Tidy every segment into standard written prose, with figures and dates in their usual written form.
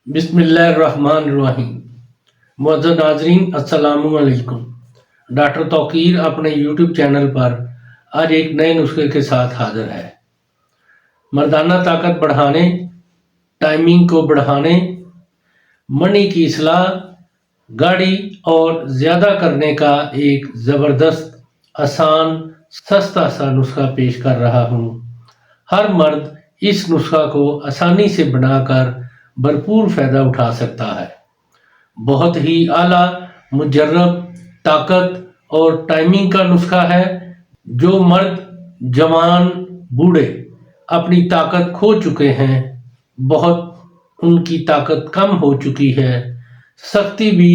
بسم اللہ الرحمن الرحیم۔ معزز ناظرین السلام علیکم۔ ڈاکٹر توقیر اپنے یوٹیوب چینل پر آج ایک نئے نسخے کے ساتھ حاضر ہے۔ مردانہ طاقت بڑھانے، ٹائمنگ کو بڑھانے، منی کی اصلاح، گاڑی اور زیادہ کرنے کا ایک زبردست، آسان، سستا سا نسخہ پیش کر رہا ہوں۔ ہر مرد اس نسخہ کو آسانی سے بنا کر بھرپور فائدہ اٹھا سکتا ہے۔ بہت ہی اعلیٰ، مجرب، طاقت اور ٹائمنگ کا نسخہ ہے۔ جو مرد، جوان، بوڑھے اپنی طاقت کھو چکے ہیں، بہت ان کی طاقت کم ہو چکی ہے، سختی بھی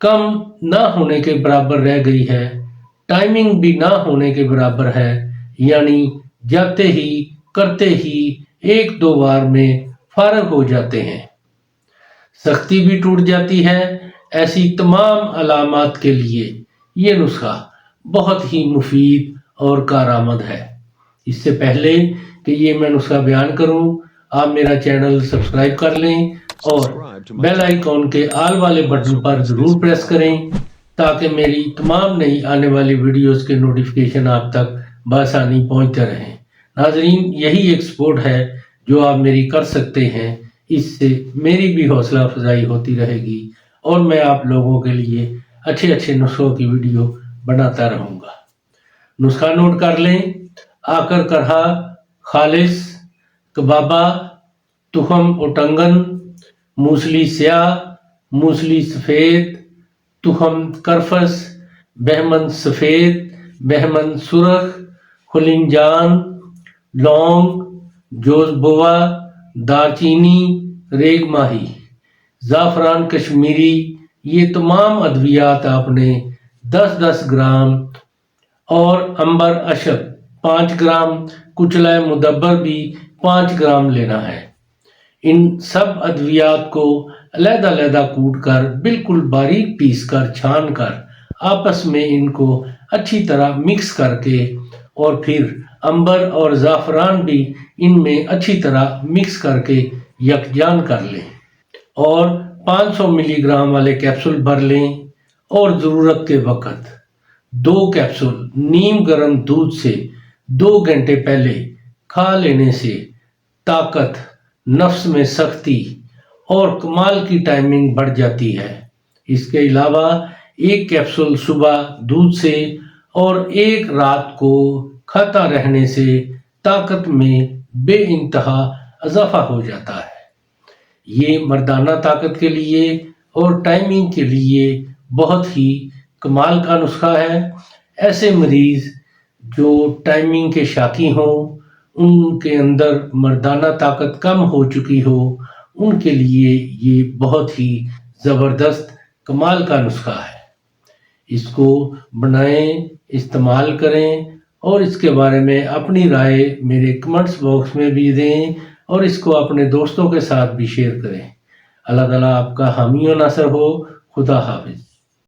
کم نہ ہونے کے برابر رہ گئی ہے، ٹائمنگ بھی نہ ہونے کے برابر ہے، یعنی جاتے ہی کرتے ہی ایک دو بار میں فارغ ہو جاتے ہیں، سختی بھی ٹوٹ جاتی ہے۔ ایسی تمام علامات کے لیے یہ نسخہ بہت ہی مفید اور کارآمد ہے۔ اس سے پہلے کہ یہ میں نسخہ بیان کروں، آپ میرا چینل سبسکرائب کر لیں اور بیل آئیکن کے آل والے بٹن پر ضرور پریس کریں تاکہ میری تمام نئی آنے والی ویڈیوز کے نوٹیفیکیشن آپ تک بآسانی پہنچتے رہیں۔ ناظرین، یہی ایک سپورٹ ہے جو آپ میری کر سکتے ہیں۔ اس سے میری بھی حوصلہ افزائی ہوتی رہے گی اور میں آپ لوگوں کے لیے اچھے اچھے نسخوں کی ویڈیو بناتا رہوں گا۔ نسخہ نوٹ کر لیں۔ آکر کرہا، خالص، کبابا، تخم اوٹنگن، موسلی سیاہ، موسلی سفید، تخم کرفس، بہمن سفید، بہمن سرخ، خلنجان، لونگ، جوز بوا، دار چینی، ریگ ماہی، زعفران کشمیری، یہ تمام ادویات آپ نے 10-10 گرام اور عنبر اشک 5 گرام، کچلہ مدبر بھی 5 گرام لینا ہے۔ ان سب ادویات کو علیحدہ علیحدہ کوٹ کر بالکل باریک پیس کر چھان کر آپس میں ان کو اچھی طرح مکس کر کے اور پھر عنبر اور زعفران بھی ان میں اچھی طرح مکس کر کے یکجان کر لیں اور 500 ملی گرام والے کیپسول بھر لیں اور ضرورت کے وقت 2 کیپسول نیم گرم دودھ سے 2 گھنٹے پہلے کھا لینے سے طاقت، نفس میں سختی اور کمال کی ٹائمنگ بڑھ جاتی ہے۔ اس کے علاوہ 1 کیپسول صبح دودھ سے اور 1 رات کو کھاتا رہنے سے طاقت میں بے انتہا اضافہ ہو جاتا ہے۔ یہ مردانہ طاقت کے لیے اور ٹائمنگ کے لیے بہت ہی کمال کا نسخہ ہے۔ ایسے مریض جو ٹائمنگ کے شاکی ہوں، ان کے اندر مردانہ طاقت کم ہو چکی ہو، ان کے لیے یہ بہت ہی زبردست کمال کا نسخہ ہے۔ اس کو بنائیں، استعمال کریں اور اس کے بارے میں اپنی رائے میرے کمنٹس باکس میں بھی دیں اور اس کو اپنے دوستوں کے ساتھ بھی شیئر کریں۔ اللہ تعالیٰ آپ کا حامی و ناصر ہو۔ خدا حافظ۔